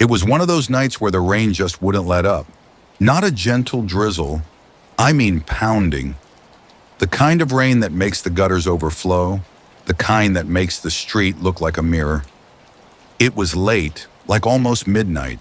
was one of those nights where the rain just wouldn't let up. Not a gentle drizzle, I mean pounding. The kind of rain that makes the gutters overflow, the kind that makes the street look like a mirror. It was late, like almost midnight,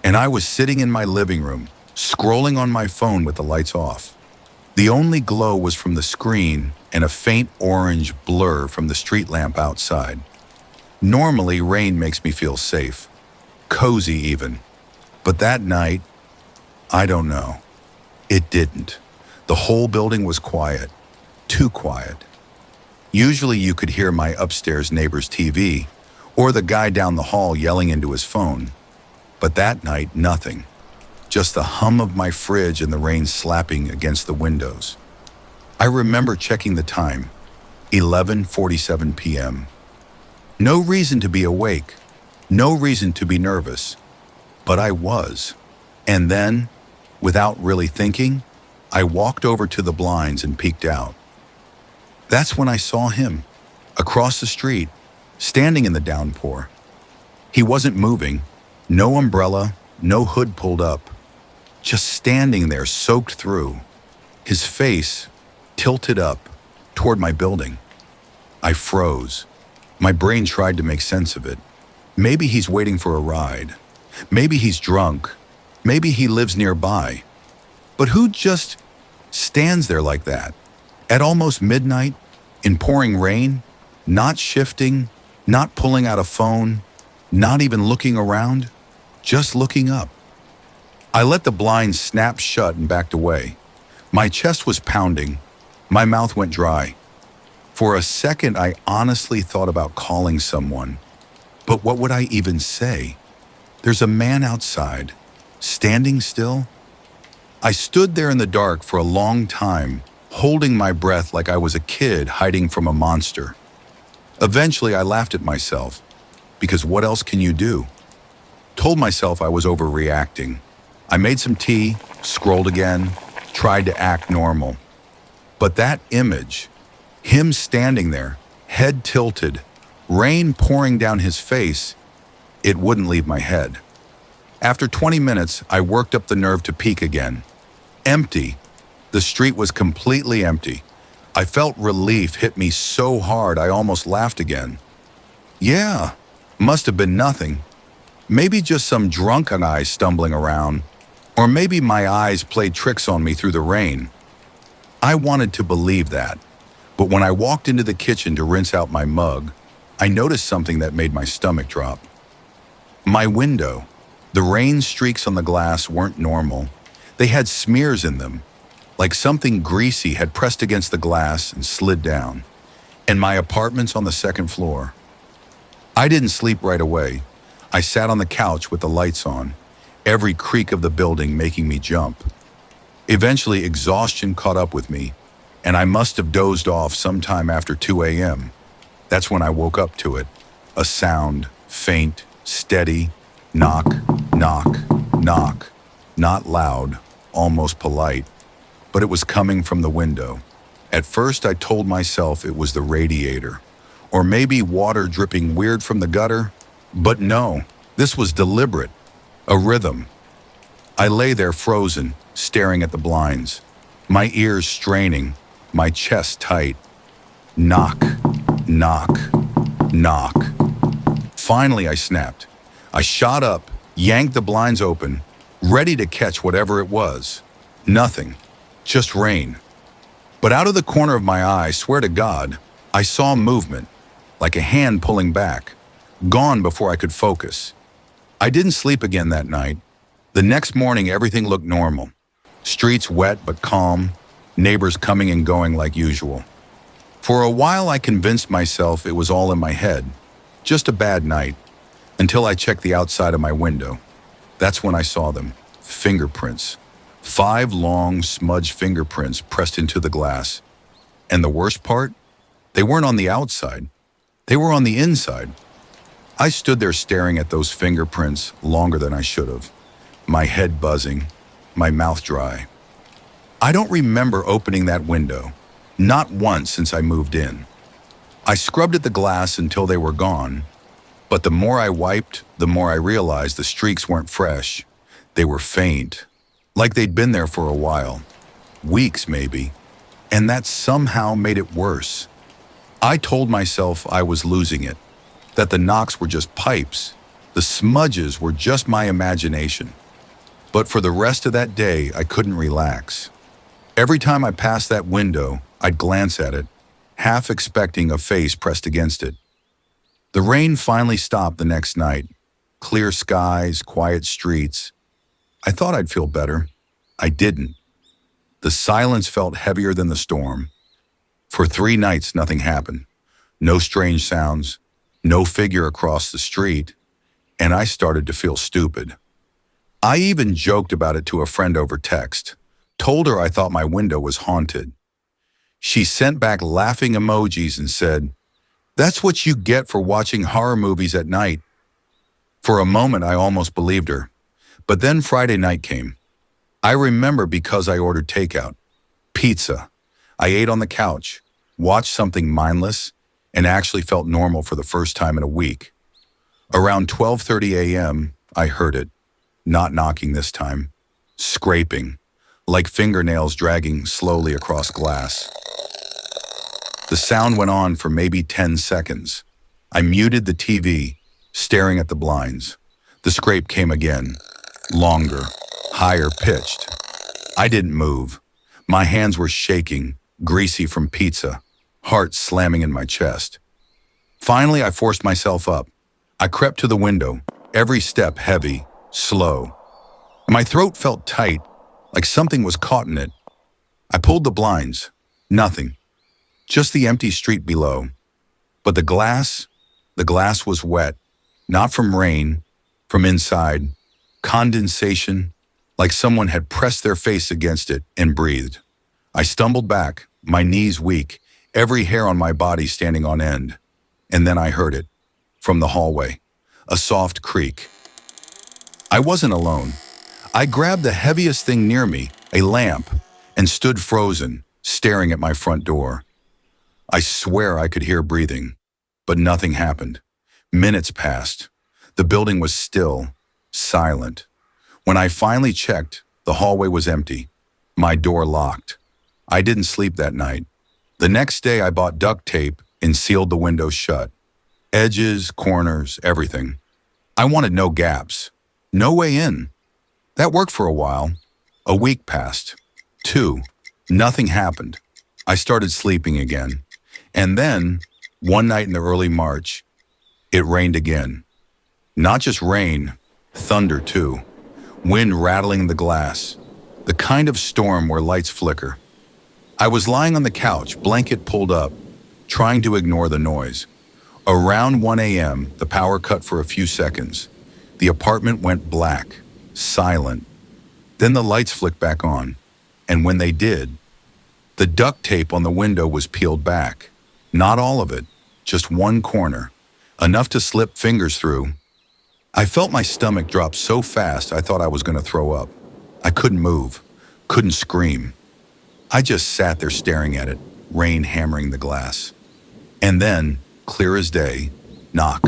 and I was sitting in my living room, scrolling on my phone with the lights off. The only glow was from the screen and a faint orange blur from the street lamp outside. Normally, rain makes me feel safe, cozy even. But that night, I don't know. It didn't. The whole building was quiet, too quiet. Usually you could hear my upstairs neighbor's TV or the guy down the hall yelling into his phone. But that night, nothing. Just the hum of my fridge and the rain slapping against the windows. I remember checking the time, 11:47 p.m. No reason to be awake, no reason to be nervous, but I was. And then, without really thinking, I walked over to the blinds and peeked out. That's when I saw him, across the street, standing in the downpour. He wasn't moving, no umbrella, no hood pulled up, just standing there soaked through, his face tilted up toward my building. I froze. My brain tried to make sense of it. Maybe he's waiting for a ride. Maybe he's drunk. Maybe he lives nearby. But who just stands there like that? At almost midnight, in pouring rain, not shifting, not pulling out a phone, not even looking around, just looking up. I let the blinds snap shut and backed away. My chest was pounding. My mouth went dry. For a second, I honestly thought about calling someone. But what would I even say? There's a man outside, standing still. I stood there in the dark for a long time, holding my breath like I was a kid hiding from a monster. Eventually, I laughed at myself, because what else can you do? Told myself I was overreacting. I made some tea, scrolled again, tried to act normal. But that image, him standing there, head tilted, rain pouring down his face, it wouldn't leave my head. After 20 minutes, I worked up the nerve to peek again. Empty. The street was completely empty. I felt relief hit me so hard I almost laughed again. Yeah, must have been nothing. Maybe just some drunken guy stumbling around. Or maybe my eyes played tricks on me through the rain. I wanted to believe that. But when I walked into the kitchen to rinse out my mug, I noticed something that made my stomach drop. My window. The rain streaks on the glass weren't normal. They had smears in them, like something greasy had pressed against the glass and slid down. And my apartment's on the second floor. I didn't sleep right away. I sat on the couch with the lights on, every creak of the building making me jump. Eventually, exhaustion caught up with me, and I must have dozed off sometime after 2 a.m. That's when I woke up to it. A sound, faint, steady, knock, knock, knock. Not loud, almost polite, but it was coming from the window. At first, I told myself it was the radiator, or maybe water dripping weird from the gutter. But no, this was deliberate, a rhythm. I lay there frozen, staring at the blinds, my ears straining, my chest tight. Knock, knock, knock. Finally, I snapped. I shot up, yanked the blinds open, ready to catch whatever it was. Nothing, just rain. But out of the corner of my eye, swear to God, I saw movement, like a hand pulling back, gone before I could focus. I didn't sleep again that night. The next morning, everything looked normal. Streets wet but calm, neighbors coming and going like usual. For a while, I convinced myself it was all in my head, just a bad night, until I checked the outside of my window. That's when I saw them, fingerprints. 5 long, smudged fingerprints pressed into the glass. And the worst part? They weren't on the outside. They were on the inside. I stood there staring at those fingerprints longer than I should have, my head buzzing, my mouth dry. I don't remember opening that window, not once since I moved in. I scrubbed at the glass until they were gone, But the more I wiped, the more I realized the streaks weren't fresh. They were faint, like they'd been there for a while, weeks maybe, and that somehow made it worse. I told myself I was losing it, that the knocks were just pipes, the smudges were just my imagination. But for the rest of that day, I couldn't relax. Every time I passed that window, I'd glance at it, half expecting a face pressed against it. The rain finally stopped the next night. Clear skies, quiet streets. I thought I'd feel better. I didn't. The silence felt heavier than the storm. For 3 nights, nothing happened. No strange sounds, no figure across the street, and I started to feel stupid. I even joked about it to a friend over text, told her I thought my window was haunted. She sent back laughing emojis and said, "That's what you get for watching horror movies at night." For a moment, I almost believed her. But then Friday night came. I remember because I ordered takeout. Pizza. I ate on the couch, watched something mindless, and actually felt normal for the first time in a week. Around 12:30 a.m., I heard it. Not knocking this time. Scraping, like fingernails dragging slowly across glass. The sound went on for maybe 10 seconds. I muted the TV, staring at the blinds. The scrape came again, longer, higher pitched. I didn't move. My hands were shaking, greasy from pizza, heart slamming in my chest. Finally, I forced myself up. I crept to the window, every step heavy, slow. My throat felt tight, like something was caught in it. I pulled the blinds. Nothing. Just the empty street below. But the glass was wet, not from rain, from inside, condensation, like someone had pressed their face against it and breathed. I stumbled back, my knees weak, every hair on my body standing on end. And then I heard it, from the hallway, a soft creak. I wasn't alone. I grabbed the heaviest thing near me, a lamp, and stood frozen, staring at my front door. I swear I could hear breathing, but nothing happened. Minutes passed. The building was still, silent. When I finally checked, the hallway was empty, my door locked. I didn't sleep that night. The next day I bought duct tape and sealed the windows shut. Edges, corners, everything. I wanted no gaps, no way in. That worked for a while. A week passed. 2. Nothing happened. I started sleeping again. And then, one night in the early March, it rained again. Not just rain, thunder too. Wind rattling the glass. The kind of storm where lights flicker. I was lying on the couch, blanket pulled up, trying to ignore the noise. Around 1 a.m., the power cut for a few seconds. The apartment went black, silent. Then the lights flicked back on. And when they did, the duct tape on the window was peeled back. Not all of it, just one corner, enough to slip fingers through. I felt my stomach drop so fast I thought I was going to throw up. I couldn't move, couldn't scream. I just sat there staring at it, rain hammering the glass. And then, clear as day, knock,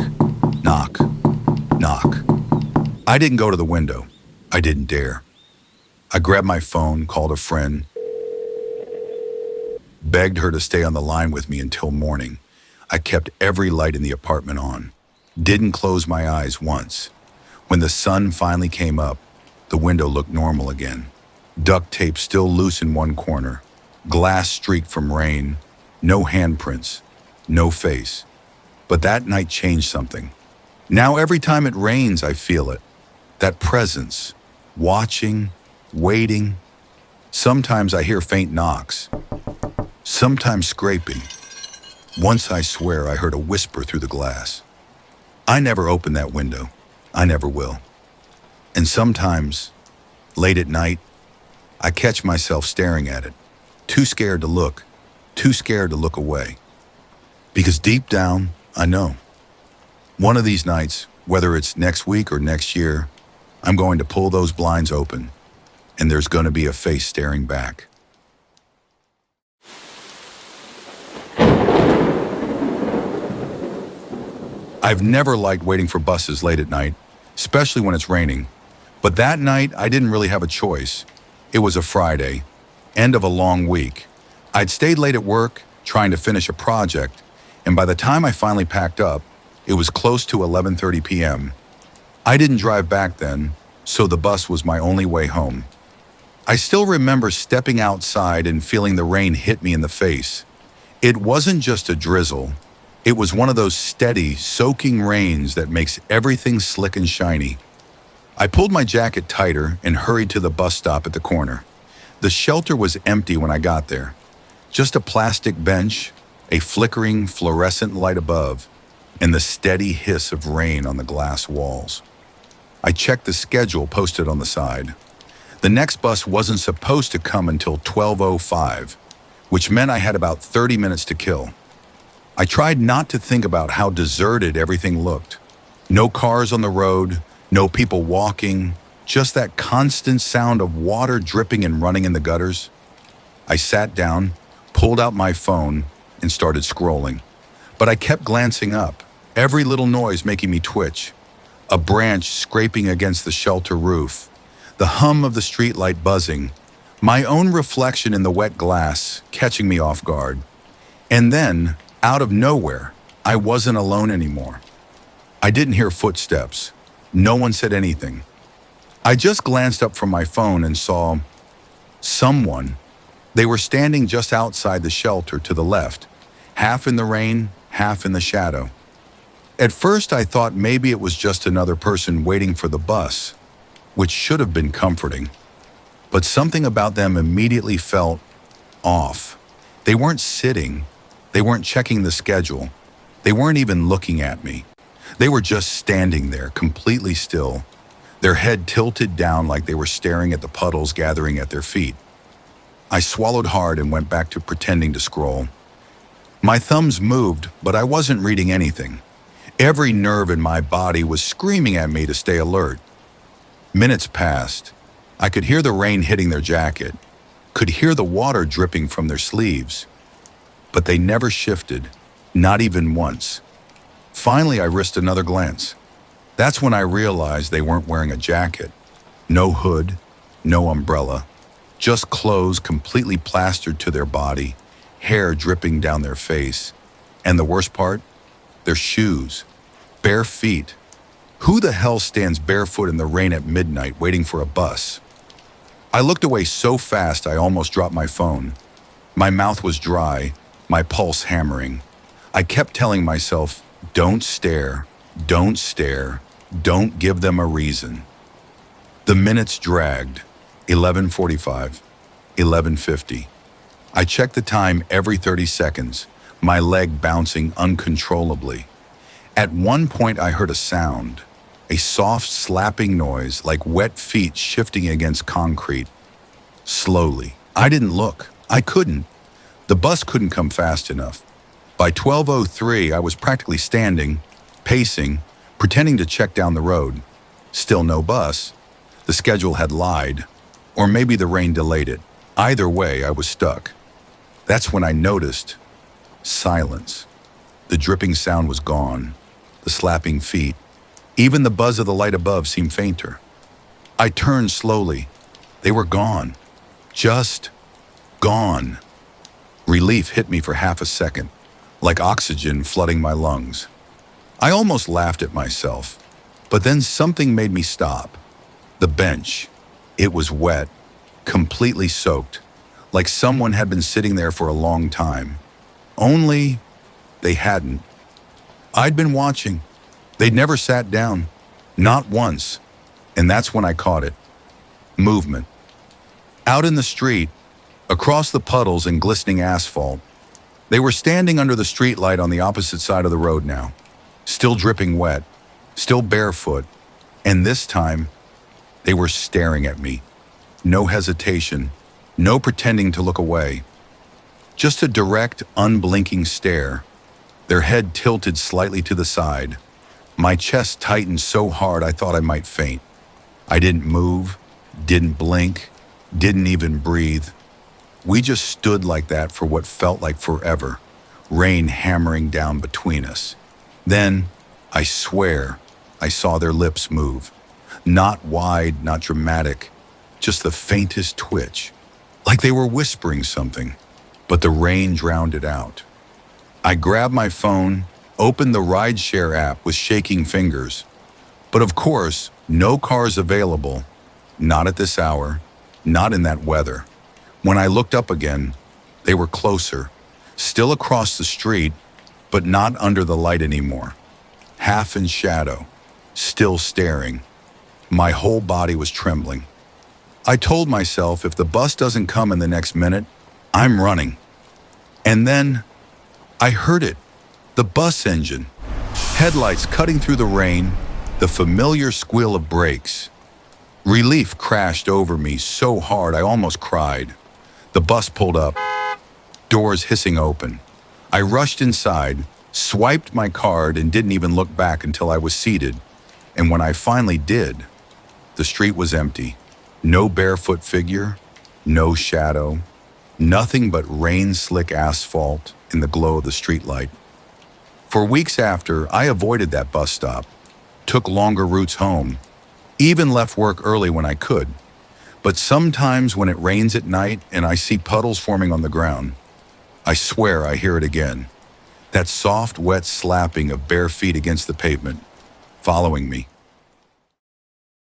knock, knock. I didn't go to the window. I didn't dare. I grabbed my phone, called a friend, begged her to stay on the line with me until morning. I kept every light in the apartment on. Didn't close my eyes once. When the sun finally came up, the window looked normal again. Duct tape still loose in one corner. Glass streaked from rain. No handprints. No face. But that night changed something. Now every time it rains, I feel it. That presence. Watching. Waiting. Sometimes I hear faint knocks. Sometimes scraping. Once I swear I heard a whisper through the glass. I never opened that window. I never will. And sometimes, late at night, I catch myself staring at it, too scared to look away. Because deep down, I know. One of these nights, whether it's next week or next year, I'm going to pull those blinds open, and there's going to be a face staring back. I've never liked waiting for buses late at night, especially when it's raining. But that night, I didn't really have a choice. It was a Friday, end of a long week. I'd stayed late at work, trying to finish a project, and by the time I finally packed up, it was close to 11:30 p.m. I didn't drive back then, so the bus was my only way home. I still remember stepping outside and feeling the rain hit me in the face. It wasn't just a drizzle. It was one of those steady, soaking rains that makes everything slick and shiny. I pulled my jacket tighter and hurried to the bus stop at the corner. The shelter was empty when I got there. Just a plastic bench, a flickering fluorescent light above, and the steady hiss of rain on the glass walls. I checked the schedule posted on the side. The next bus wasn't supposed to come until 12:05, which meant I had about 30 minutes to kill. I tried not to think about how deserted everything looked. No cars on the road, no people walking, just that constant sound of water dripping and running in the gutters. I sat down, pulled out my phone, and started scrolling. But I kept glancing up, every little noise making me twitch. A branch scraping against the shelter roof, the hum of the streetlight buzzing, my own reflection in the wet glass catching me off guard. And then, out of nowhere, I wasn't alone anymore. I didn't hear footsteps. No one said anything. I just glanced up from my phone and saw someone. They were standing just outside the shelter to the left, half in the rain, half in the shadow. At first, I thought maybe it was just another person waiting for the bus, which should have been comforting. But something about them immediately felt off. They weren't sitting. They weren't checking the schedule. They weren't even looking at me. They were just standing there, completely still, their head tilted down like they were staring at the puddles gathering at their feet. I swallowed hard and went back to pretending to scroll. My thumbs moved, but I wasn't reading anything. Every nerve in my body was screaming at me to stay alert. Minutes passed. I could hear the rain hitting their jacket, could hear the water dripping from their sleeves. But they never shifted, not even once. Finally, I risked another glance. That's when I realized they weren't wearing a jacket. No hood, no umbrella, just clothes completely plastered to their body, hair dripping down their face. And the worst part? Their shoes. Bare feet. Who the hell stands barefoot in the rain at midnight waiting for a bus? I looked away so fast I almost dropped my phone. My mouth was dry, my pulse hammering. I kept telling myself, don't stare, don't stare, don't give them a reason. The minutes dragged. 11:45, 11:50. I checked the time every 30 seconds, my leg bouncing uncontrollably. At one point I heard a sound, a soft slapping noise like wet feet shifting against concrete. Slowly. I didn't look. I couldn't. The bus couldn't come fast enough. By 12:03, I was practically standing, pacing, pretending to check down the road. Still no bus. The schedule had lied, or maybe the rain delayed it. Either way, I was stuck. That's when I noticed silence. The dripping sound was gone, the slapping feet. Even the buzz of the light above seemed fainter. I turned slowly. They were gone. Just gone. Relief hit me for half a second, like oxygen flooding my lungs. I almost laughed at myself, but then something made me stop. The bench. It was wet, completely soaked, like someone had been sitting there for a long time. Only they hadn't. I'd been watching. They'd never sat down, not once, and that's when I caught it. Movement. Out in the street, across the puddles and glistening asphalt, they were standing under the streetlight on the opposite side of the road now, still dripping wet, still barefoot, and this time, they were staring at me. No hesitation, no pretending to look away. Just a direct, unblinking stare, their head tilted slightly to the side. My chest tightened so hard I thought I might faint. I didn't move, didn't blink, didn't even breathe. We just stood like that for what felt like forever, rain hammering down between us. Then, I swear I saw their lips move. Not wide, not dramatic, just the faintest twitch, like they were whispering something, but the rain drowned it out. I grabbed my phone, opened the rideshare app with shaking fingers. But of course, no cars available, not at this hour, not in that weather. When I looked up again, they were closer, still across the street, but not under the light anymore. Half in shadow, still staring. My whole body was trembling. I told myself if the bus doesn't come in the next minute, I'm running. And then I heard it, the bus engine, headlights cutting through the rain, the familiar squeal of brakes. Relief crashed over me so hard I almost cried. The bus pulled up, doors hissing open. I rushed inside, swiped my card, and didn't even look back until I was seated. And when I finally did, the street was empty. No barefoot figure, no shadow, nothing but rain-slick asphalt in the glow of the streetlight. For weeks after, I avoided that bus stop, took longer routes home, even left work early when I could. But sometimes when it rains at night and I see puddles forming on the ground, I swear I hear it again. That soft, wet slapping of bare feet against the pavement, following me.